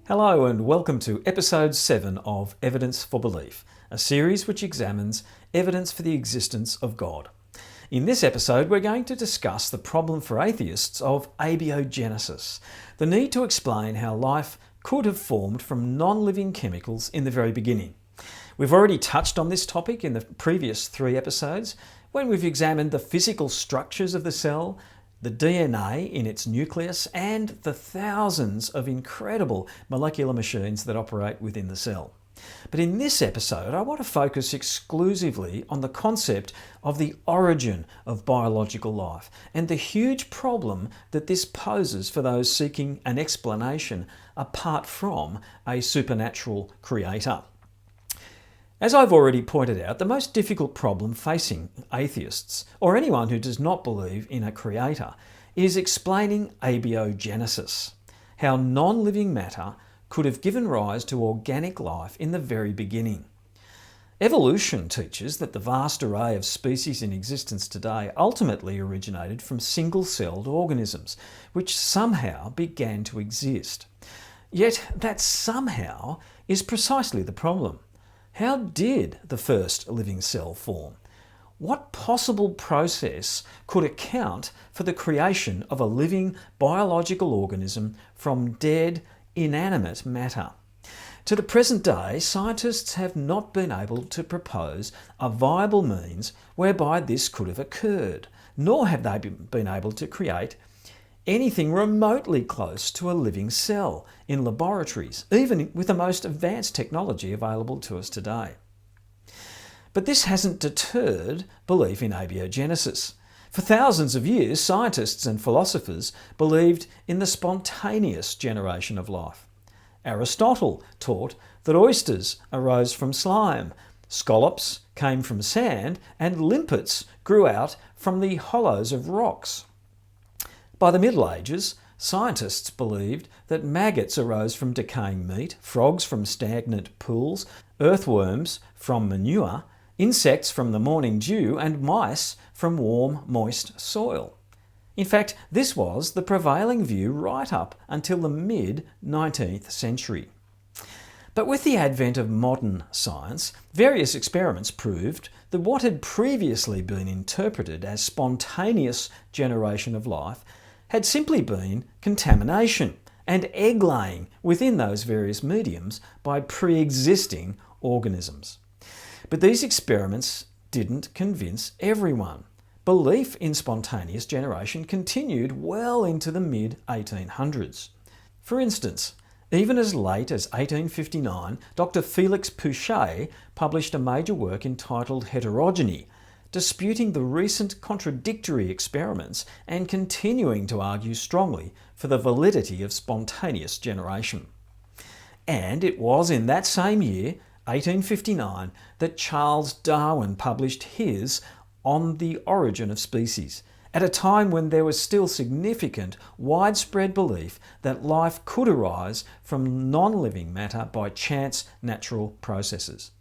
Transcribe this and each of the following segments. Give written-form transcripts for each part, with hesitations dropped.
Hello and welcome to episode 7 of Evidence for Belief, a series which examines evidence for the existence of God. In this episode, we're going to discuss the problem for atheists of abiogenesis, the need to explain how life could have formed from non-living chemicals in the very beginning. We've already touched on this topic in the previous 3 episodes when we've examined the physical structures of the cell, the DNA in its nucleus, and the thousands of incredible molecular machines that operate within the cell. But in this episode, I want to focus exclusively on the concept of the origin of biological life and the huge problem that this poses for those seeking an explanation apart from a supernatural creator. As I've already pointed out, the most difficult problem facing atheists, or anyone who does not believe in a creator, is explaining abiogenesis, how non-living matter could have given rise to organic life in the very beginning. Evolution teaches that the vast array of species in existence today ultimately originated from single-celled organisms, which somehow began to exist. Yet that somehow is precisely the problem. How did the first living cell form? What possible process could account for the creation of a living biological organism from dead, inanimate matter? To the present day, scientists have not been able to propose a viable means whereby this could have occurred, nor have they been able to create anything remotely close to a living cell in laboratories, even with the most advanced technology available to us today. But this hasn't deterred belief in abiogenesis. For thousands of years, scientists and philosophers believed in the spontaneous generation of life. Aristotle taught that oysters arose from slime, scallops came from sand, and limpets grew out from the hollows of rocks. By the Middle Ages, scientists believed that maggots arose from decaying meat, frogs from stagnant pools, earthworms from manure, insects from the morning dew, and mice from warm, moist soil. In fact, this was the prevailing view right up until the mid-19th century. But with the advent of modern science, various experiments proved that what had previously been interpreted as spontaneous generation of life had simply been contamination and egg-laying within those various mediums by pre-existing organisms. But these experiments didn't convince everyone. Belief in spontaneous generation continued well into the mid-1800s. For instance, even as late as 1859, Dr. Felix Pouchet published a major work entitled Heterogeny, disputing the recent contradictory experiments and continuing to argue strongly for the validity of spontaneous generation. And it was in that same year, 1859, that Charles Darwin published his On the Origin of Species, at a time when there was still significant, widespread belief that life could arise from non-living matter by chance natural processes.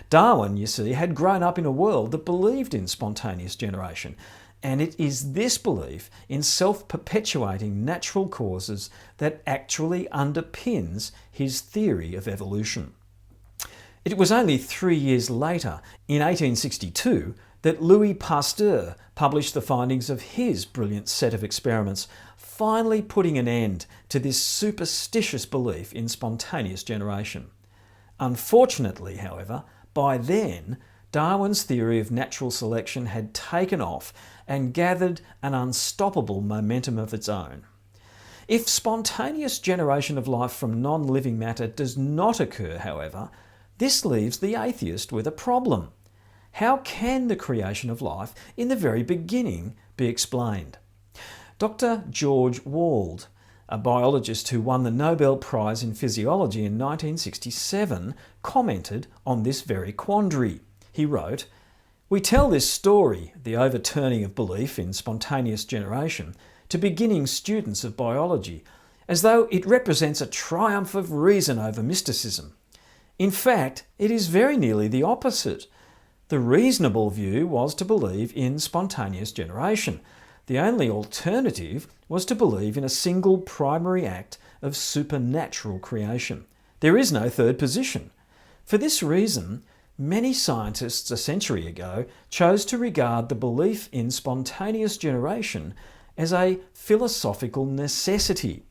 Darwin, you see, had grown up in a world that believed in spontaneous generation, and it is this belief in self-perpetuating natural causes that actually underpins his theory of evolution. It was only 3 years later, in 1862, that Louis Pasteur published the findings of his brilliant set of experiments, finally putting an end to this superstitious belief in spontaneous generation. Unfortunately, however, by then, Darwin's theory of natural selection had taken off and gathered an unstoppable momentum of its own. If spontaneous generation of life from non-living matter does not occur, however, this leaves the atheist with a problem. How can the creation of life in the very beginning be explained? Dr. George Wald, a biologist who won the Nobel Prize in Physiology in 1967, commented on this very quandary. He wrote, "We tell this story, the overturning of belief in spontaneous generation, to beginning students of biology, as though it represents a triumph of reason over mysticism. In fact, it is very nearly the opposite. The reasonable view was to believe in spontaneous generation. The only alternative was to believe in a single primary act of supernatural creation. There is no third position. For this reason, many scientists a century ago chose to regard the belief in spontaneous generation as a philosophical necessity.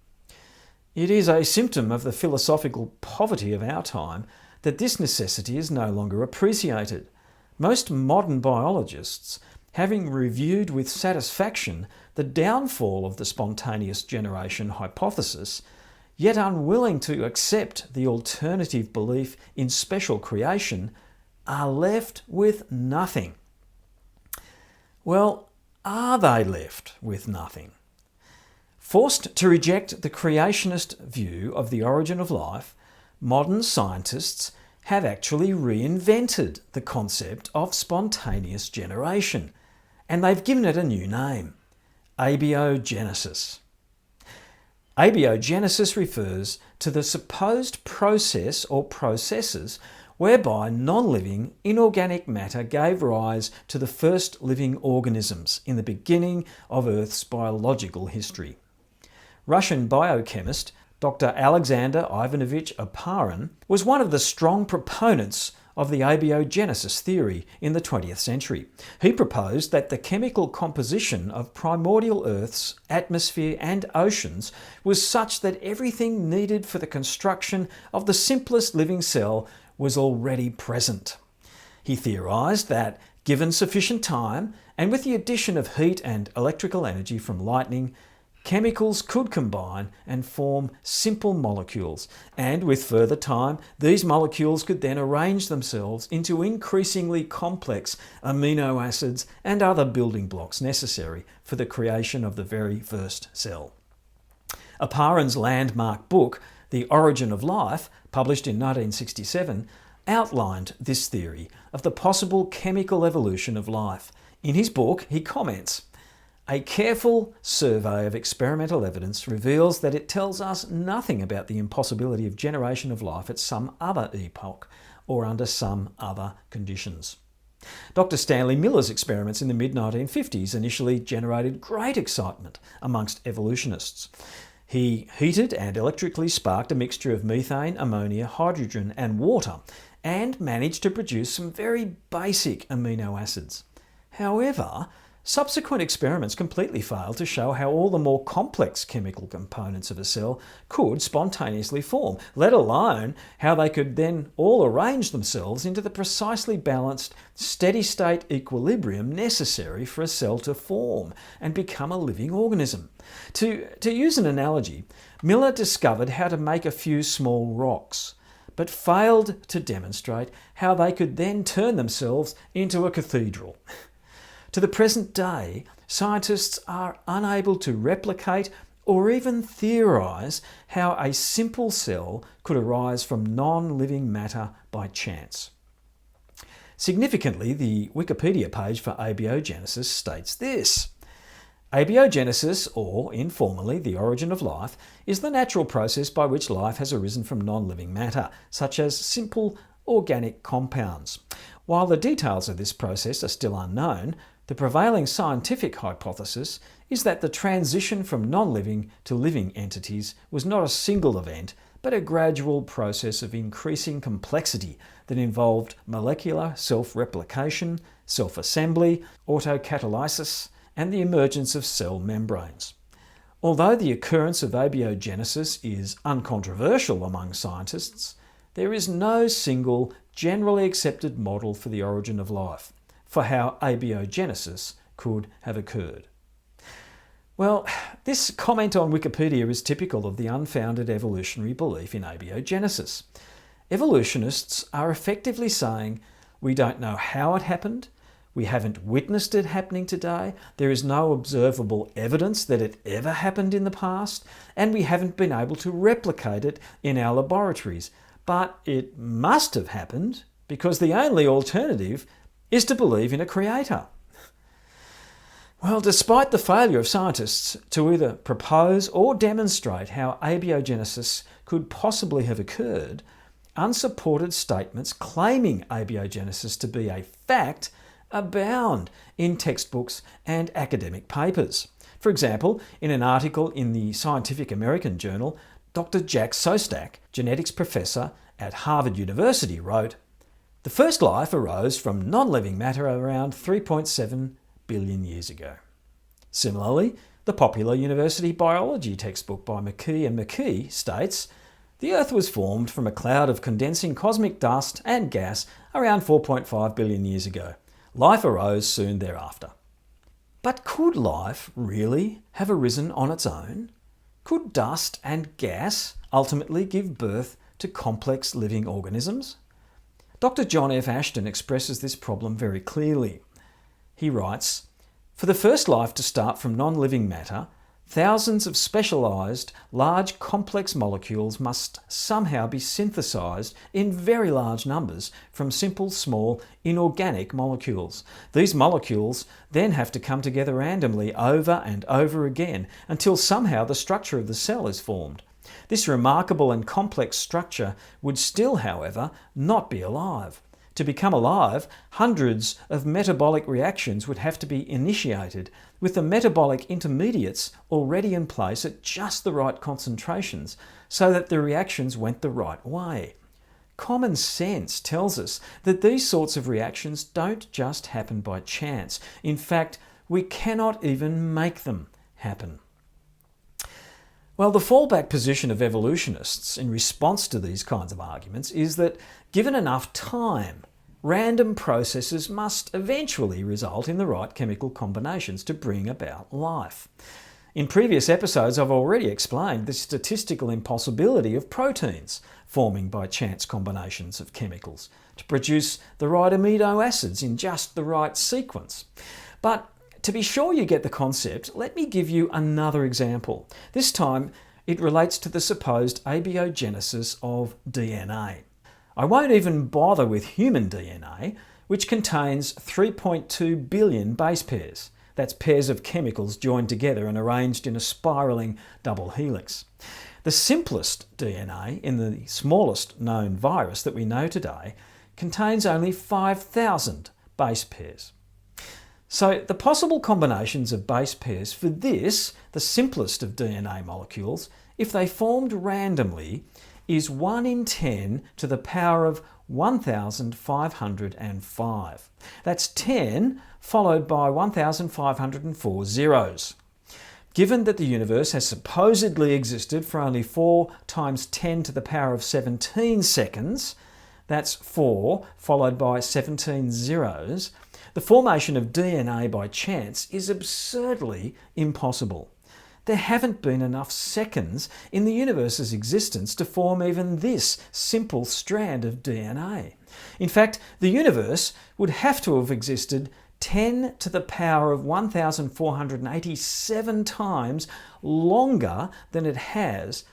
It is a symptom of the philosophical poverty of our time that this necessity is no longer appreciated. Most modern biologists, having reviewed with satisfaction the downfall of the spontaneous generation hypothesis, yet unwilling to accept the alternative belief in special creation, are left with nothing. Well, are they left with nothing? Forced to reject the creationist view of the origin of life, modern scientists have actually reinvented the concept of spontaneous generation, and they've given it a new name: abiogenesis. Abiogenesis refers to the supposed process or processes whereby non-living inorganic matter gave rise to the first living organisms in the beginning of Earth's biological history. Russian biochemist Dr. Alexander Ivanovich Oparin was one of the strong proponents of the abiogenesis theory in the 20th century. He proposed that the chemical composition of primordial Earth's atmosphere and oceans was such that everything needed for the construction of the simplest living cell was already present. He theorised that, given sufficient time, and with the addition of heat and electrical energy from lightning, chemicals could combine and form simple molecules, and with further time, these molecules could then arrange themselves into increasingly complex amino acids and other building blocks necessary for the creation of the very first cell. Oparin's landmark book, The Origin of Life, published in 1967, outlined this theory of the possible chemical evolution of life. In his book, he comments, "A careful survey of experimental evidence reveals that it tells us nothing about the impossibility of generation of life at some other epoch or under some other conditions." Dr. Stanley Miller's experiments in the mid-1950s initially generated great excitement amongst evolutionists. He heated and electrically sparked a mixture of methane, ammonia, hydrogen and water, and managed to produce some very basic amino acids. However, subsequent experiments completely failed to show how all the more complex chemical components of a cell could spontaneously form, let alone how they could then all arrange themselves into the precisely balanced, steady-state equilibrium necessary for a cell to form and become a living organism. To use an analogy, Miller discovered how to make a few small rocks, but failed to demonstrate how they could then turn themselves into a cathedral. To the present day, scientists are unable to replicate or even theorise how a simple cell could arise from non-living matter by chance. Significantly, the Wikipedia page for abiogenesis states this: abiogenesis, or informally the origin of life, is the natural process by which life has arisen from non-living matter, such as simple organic compounds. While the details of this process are still unknown, the prevailing scientific hypothesis is that the transition from non-living to living entities was not a single event, but a gradual process of increasing complexity that involved molecular self-replication, self-assembly, autocatalysis, and the emergence of cell membranes. Although the occurrence of abiogenesis is uncontroversial among scientists, there is no single generally accepted model for the origin of life, for how abiogenesis could have occurred. Well, this comment on Wikipedia is typical of the unfounded evolutionary belief in abiogenesis. Evolutionists are effectively saying, we don't know how it happened, we haven't witnessed it happening today, there is no observable evidence that it ever happened in the past, and we haven't been able to replicate it in our laboratories. But it must have happened because the only alternative is to believe in a creator. Well, despite the failure of scientists to either propose or demonstrate how abiogenesis could possibly have occurred, unsupported statements claiming abiogenesis to be a fact abound in textbooks and academic papers. For example, in an article in the Scientific American journal, Dr. Jack Szostak, genetics professor at Harvard University, wrote, "The first life arose from non-living matter around 3.7 billion years ago." Similarly, the popular university biology textbook by McKee and McKee states, "The Earth was formed from a cloud of condensing cosmic dust and gas around 4.5 billion years ago. Life arose soon thereafter." But could life really have arisen on its own? Could dust and gas ultimately give birth to complex living organisms? Dr. John F. Ashton expresses this problem very clearly. He writes, "For the first life to start from non-living matter, thousands of specialised, large, complex molecules must somehow be synthesised in very large numbers from simple, small, inorganic molecules. These molecules then have to come together randomly over and over again until somehow the structure of the cell is formed. This remarkable and complex structure would still, however, not be alive. To become alive, hundreds of metabolic reactions would have to be initiated, with the metabolic intermediates already in place at just the right concentrations, so that the reactions went the right way. Common sense tells us that these sorts of reactions don't just happen by chance. In fact, we cannot even make them happen." Well, the fallback position of evolutionists in response to these kinds of arguments is that, given enough time, random processes must eventually result in the right chemical combinations to bring about life. In previous episodes, I've already explained the statistical impossibility of proteins forming by chance combinations of chemicals to produce the right amino acids in just the right sequence. But to be sure you get the concept, let me give you another example. This time, it relates to the supposed abiogenesis of DNA. I won't even bother with human DNA, which contains 3.2 billion base pairs. That's pairs of chemicals joined together and arranged in a spiralling double helix. The simplest DNA, in the smallest known virus that we know today, contains only 5,000 base pairs. So the possible combinations of base pairs for this, the simplest of DNA molecules, if they formed randomly, is 1 in 10 to the power of 1,505. That's 10 followed by 1,504 zeros. Given that the universe has supposedly existed for only 4 times 10 to the power of 17 seconds, that's 4 followed by 17 zeros, the formation of DNA by chance is absurdly impossible. There haven't been enough seconds in the universe's existence to form even this simple strand of DNA. In fact, the universe would have to have existed 10 to the power of 1,487 times longer than it has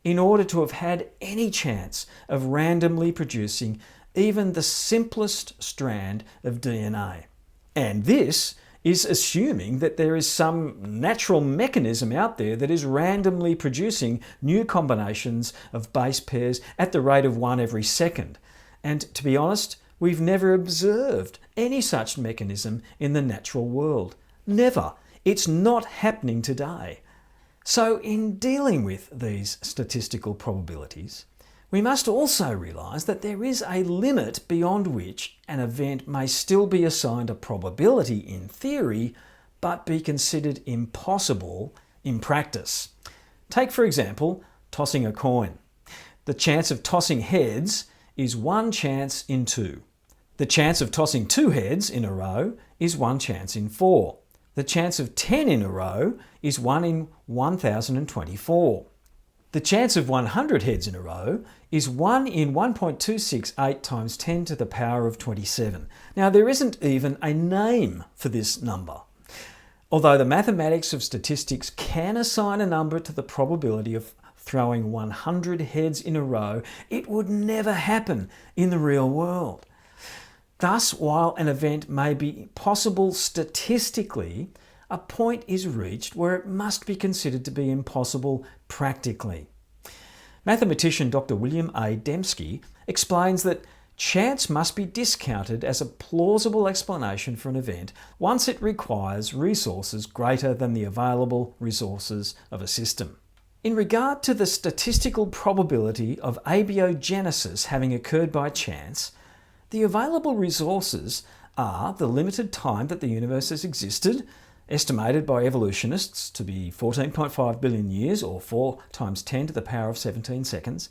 in order to have had any chance of randomly producing even the simplest strand of DNA. And this is assuming that there is some natural mechanism out there that is randomly producing new combinations of base pairs at the rate of 1 every second. And to be honest, we've never observed any such mechanism in the natural world. Never. It's not happening today. So in dealing with these statistical probabilities, we must also realise that there is a limit beyond which an event may still be assigned a probability in theory, but be considered impossible in practice. Take, for example, tossing a coin. The chance of tossing heads is 1 chance in 2. The chance of tossing 2 heads in a row is 1 chance in 4. The chance of 10 in a row is 1 in 1,024. The chance of 100 heads in a row is 1 in 1.268 times 10 to the power of 27. Now, there isn't even a name for this number. Although the mathematics of statistics can assign a number to the probability of throwing 100 heads in a row, it would never happen in the real world. Thus, while an event may be possible statistically, a point is reached where it must be considered to be impossible practically. Mathematician Dr. William A. Dembski explains that chance must be discounted as a plausible explanation for an event once it requires resources greater than the available resources of a system. In regard to the statistical probability of abiogenesis having occurred by chance, the available resources are the limited time that the universe has existed, estimated by evolutionists to be 14.5 billion years or 4 times 10 to the power of 17 seconds,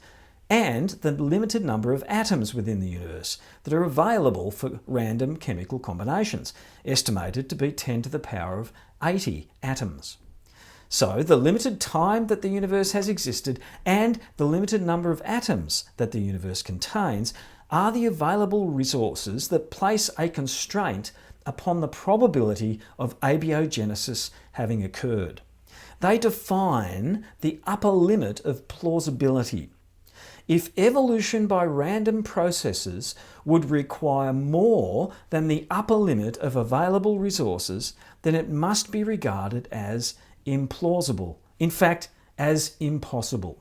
and the limited number of atoms within the universe that are available for random chemical combinations, estimated to be 10 to the power of 80 atoms. So the limited time that the universe has existed and the limited number of atoms that the universe contains are the available resources that place a constraint upon the probability of abiogenesis having occurred. They define the upper limit of plausibility. If evolution by random processes would require more than the upper limit of available resources, then it must be regarded as implausible, in fact, as impossible.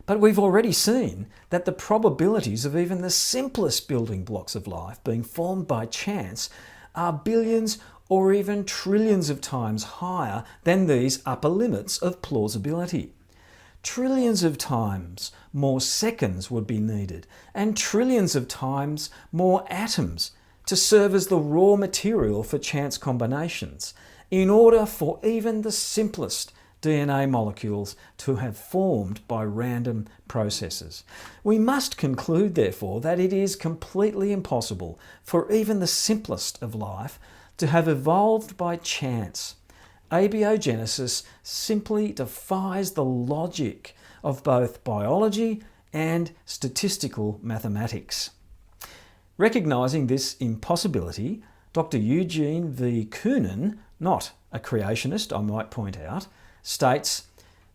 But we've already seen that the probabilities of even the simplest building blocks of life being formed by chance are billions or even trillions of times higher than these upper limits of plausibility. Trillions of times more seconds would be needed, and trillions of times more atoms to serve as the raw material for chance combinations, in order for even the simplest DNA molecules to have formed by random processes. We must conclude, therefore, that it is completely impossible for even the simplest of life to have evolved by chance. Abiogenesis simply defies the logic of both biology and statistical mathematics. Recognising this impossibility, Dr. Eugene V. Koonin, not a creationist, I might point out, states,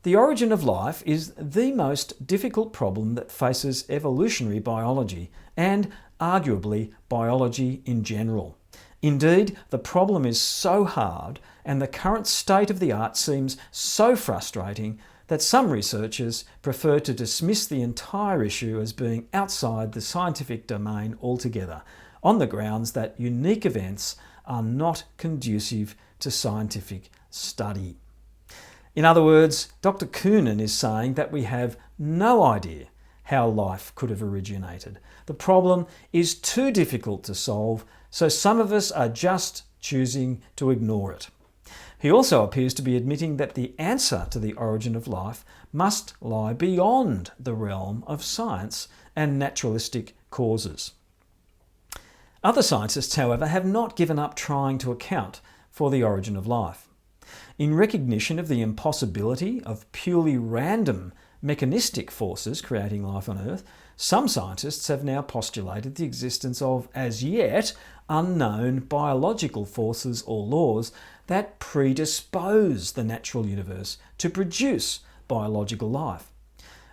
"The origin of life is the most difficult problem that faces evolutionary biology and, arguably, biology in general. Indeed, the problem is so hard and the current state of the art seems so frustrating that some researchers prefer to dismiss the entire issue as being outside the scientific domain altogether, on the grounds that unique events are not conducive to scientific study." In other words, Dr. Koonin is saying that we have no idea how life could have originated. The problem is too difficult to solve, so some of us are just choosing to ignore it. He also appears to be admitting that the answer to the origin of life must lie beyond the realm of science and naturalistic causes. Other scientists, however, have not given up trying to account for the origin of life. In recognition of the impossibility of purely random mechanistic forces creating life on Earth, some scientists have now postulated the existence of, as yet, unknown biological forces or laws that predispose the natural universe to produce biological life.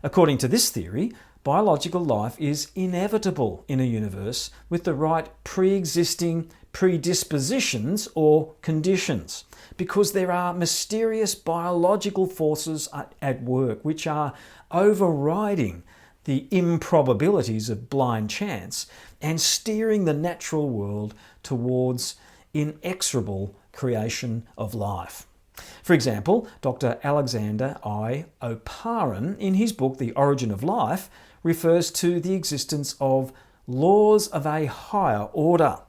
According to this theory, biological life is inevitable in a universe with the right pre-existing predispositions or conditions, because there are mysterious biological forces at work which are overriding the improbabilities of blind chance and steering the natural world towards inexorable creation of life. For example, Dr. Alexander I. Oparin, in his book The Origin of Life, refers to the existence of laws of a higher order.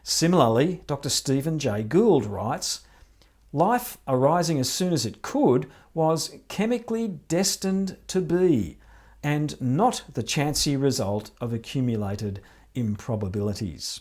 Similarly, Dr. Stephen Jay Gould writes, "Life arising as soon as it could was chemically destined to be, and not the chancy result of accumulated improbabilities."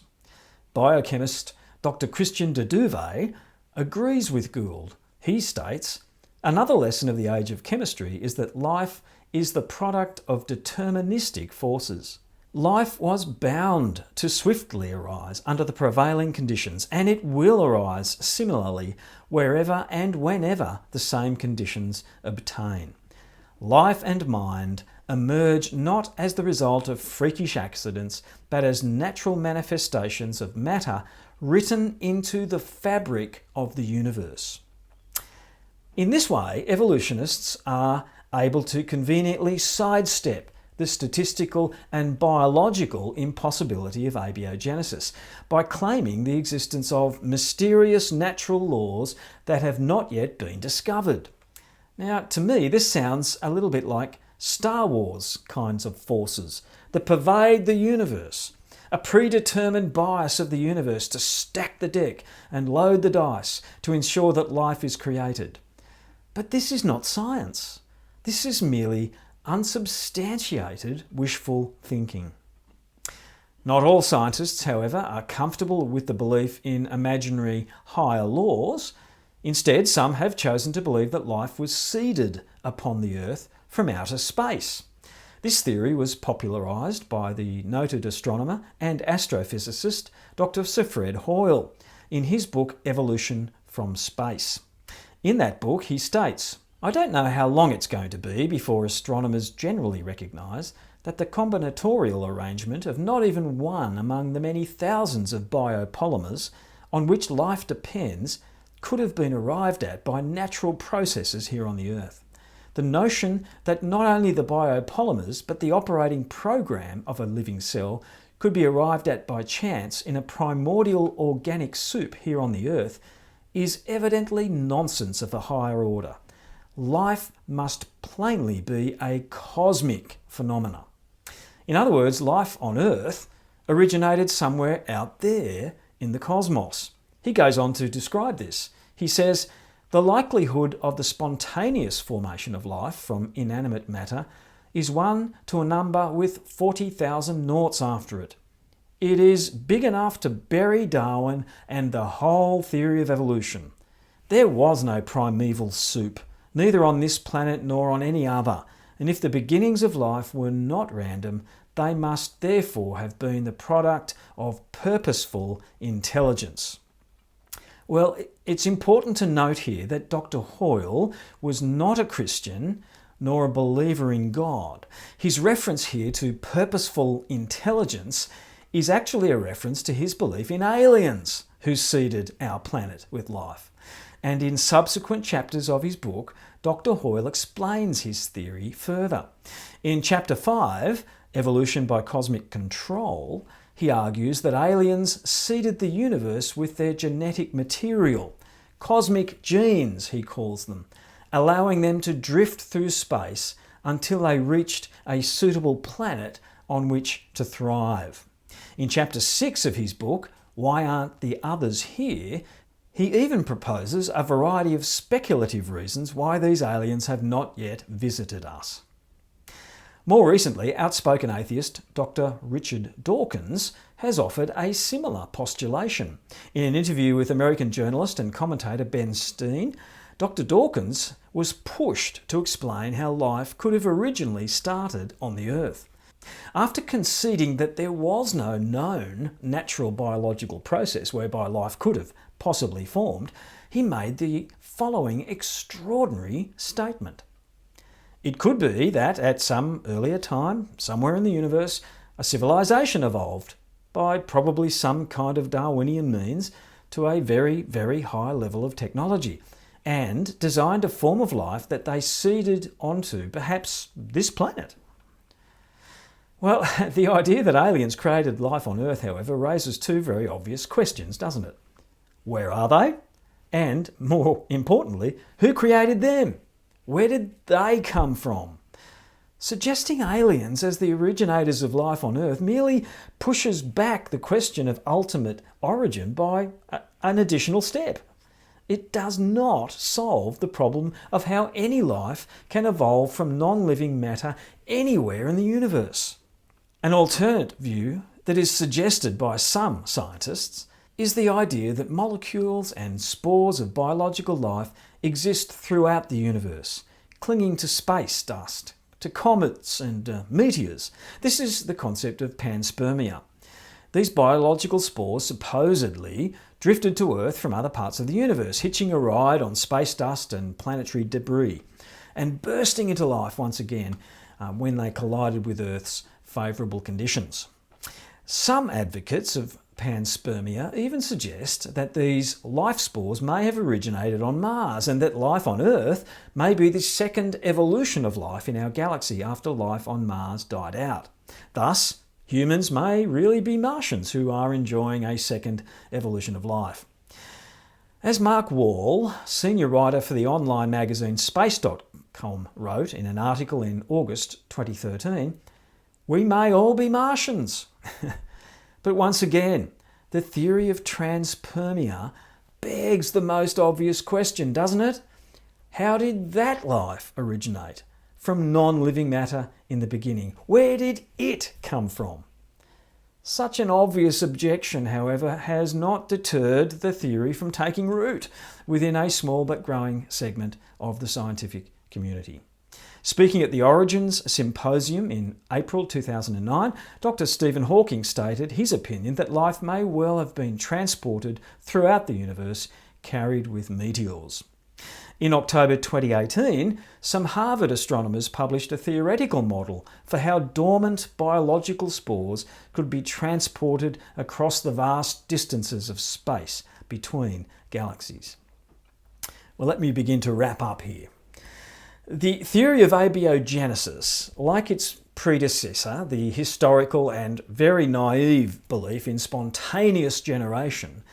Biochemist Dr. Christian de Duve agrees with Gould. He states, "Another lesson of the age of chemistry is that life is the product of deterministic forces. Life was bound to swiftly arise under the prevailing conditions, and it will arise similarly wherever and whenever the same conditions obtain. Life and mind emerge not as the result of freakish accidents, but as natural manifestations of matter written into the fabric of the universe." In this way, evolutionists are able to conveniently sidestep the statistical and biological impossibility of abiogenesis by claiming the existence of mysterious natural laws that have not yet been discovered. Now, to me, this sounds a little bit like Star Wars kinds of forces that pervade the universe, a predetermined bias of the universe to stack the deck and load the dice to ensure that life is created. But this is not science. This is merely unsubstantiated wishful thinking. Not all scientists, however, are comfortable with the belief in imaginary higher laws. Instead, some have chosen to believe that life was seeded upon the Earth from outer space. This theory was popularised by the noted astronomer and astrophysicist Dr. Sir Fred Hoyle in his book Evolution from Space. In that book he states, "I don't know how long it's going to be before astronomers generally recognise that the combinatorial arrangement of not even one among the many thousands of biopolymers on which life depends could have been arrived at by natural processes here on the Earth. The notion that not only the biopolymers but the operating program of a living cell could be arrived at by chance in a primordial organic soup here on the Earth is evidently nonsense of a higher order. Life must plainly be a cosmic phenomena." In other words, life on Earth originated somewhere out there in the cosmos. He goes on to describe this. He says, "The likelihood of the spontaneous formation of life from inanimate matter is 1 to a number with 40,000 noughts after it. It is big enough to bury Darwin and the whole theory of evolution. There was no primeval soup, neither on this planet nor on any other, and if the beginnings of life were not random, they must therefore have been the product of purposeful intelligence." Well, it's important to note here that Dr. Hoyle was not a Christian nor a believer in God. His reference here to purposeful intelligence is actually a reference to his belief in aliens who seeded our planet with life. And in subsequent chapters of his book, Dr. Hoyle explains his theory further. In chapter 5, Evolution by Cosmic Control, he argues that aliens seeded the universe with their genetic material, cosmic genes, he calls them, allowing them to drift through space until they reached a suitable planet on which to thrive. In chapter 6 of his book, Why Aren't the Others Here?, he even proposes a variety of speculative reasons why these aliens have not yet visited us. More recently, outspoken atheist Dr. Richard Dawkins has offered a similar postulation. In an interview with American journalist and commentator Ben Steen, Dr. Dawkins was pushed to explain how life could have originally started on the Earth. After conceding that there was no known natural biological process whereby life could have possibly formed, he made the following extraordinary statement. "It could be that at some earlier time, somewhere in the universe, a civilization evolved, by probably some kind of Darwinian means, to a very, very high level of technology, and designed a form of life that they seeded onto, perhaps, this planet." Well, the idea that aliens created life on Earth, however, raises two very obvious questions, doesn't it? Where are they? And, more importantly, who created them? Where did they come from? Suggesting aliens as the originators of life on Earth merely pushes back the question of ultimate origin by an additional step. It does not solve the problem of how any life can evolve from non-living matter anywhere in the universe. An alternate view that is suggested by some scientists is the idea that molecules and spores of biological life exist throughout the universe, clinging to space dust, to comets and meteors. This is the concept of Panspermia. These biological spores supposedly drifted to Earth from other parts of the universe, hitching a ride on space dust and planetary debris, and bursting into life once again when they collided with Earth's favourable conditions. Some advocates of Panspermia even suggest that these life spores may have originated on Mars and that life on Earth may be the second evolution of life in our galaxy after life on Mars died out. Thus, humans may really be Martians who are enjoying a second evolution of life. As Mark Wall, senior writer for the online magazine Space.com, wrote in an article in August 2013, we may all be Martians. But once again, the theory of Panspermia begs the most obvious question, doesn't it? How did that life originate from non-living matter in the beginning? Where did it come from? Such an obvious objection, however, has not deterred the theory from taking root within a small but growing segment of the scientific community. Speaking at the Origins Symposium in April 2009, Dr. Stephen Hawking stated his opinion that life may well have been transported throughout the universe, carried with meteors. In October 2018, some Harvard astronomers published a theoretical model for how dormant biological spores could be transported across the vast distances of space between galaxies. Well, let me begin to wrap up here. The theory of abiogenesis, like its predecessor, the historical and very naive belief in spontaneous generation,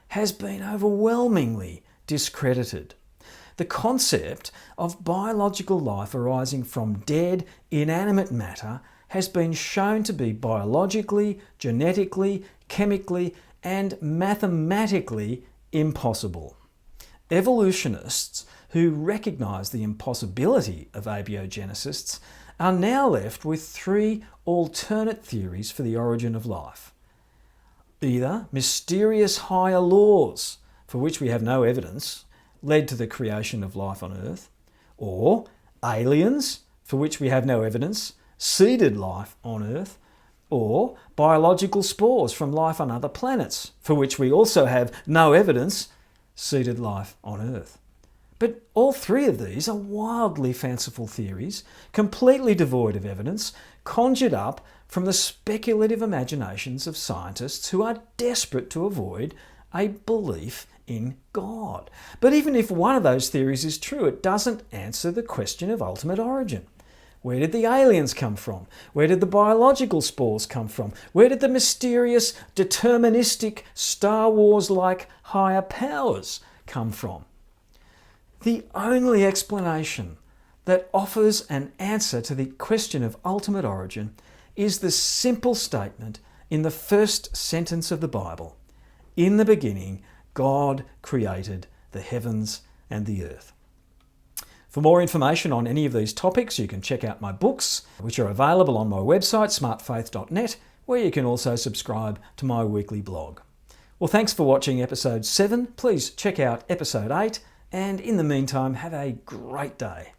has been overwhelmingly discredited. The concept of biological life arising from dead, inanimate matter has been shown to be biologically, genetically, chemically, and mathematically impossible. Evolutionists who recognise the impossibility of abiogenesis are now left with three alternate theories for the origin of life. Either mysterious higher laws, for which we have no evidence, led to the creation of life on Earth, or aliens, for which we have no evidence, seeded life on Earth, or biological spores from life on other planets, for which we also have no evidence, seeded life on Earth. But all three of these are wildly fanciful theories, completely devoid of evidence, conjured up from the speculative imaginations of scientists who are desperate to avoid a belief in God. But even if one of those theories is true, it doesn't answer the question of ultimate origin. Where did the aliens come from? Where did the biological spores come from? Where did the mysterious, deterministic, Star Wars-like higher powers come from? The only explanation that offers an answer to the question of ultimate origin is the simple statement in the first sentence of the Bible. In the beginning, God created the heavens and the earth. For more information on any of these topics, you can check out my books, which are available on my website, smartfaith.net, where you can also subscribe to my weekly blog. Well, thanks for watching episode 7. Please check out episode 8, and in the meantime, have a great day.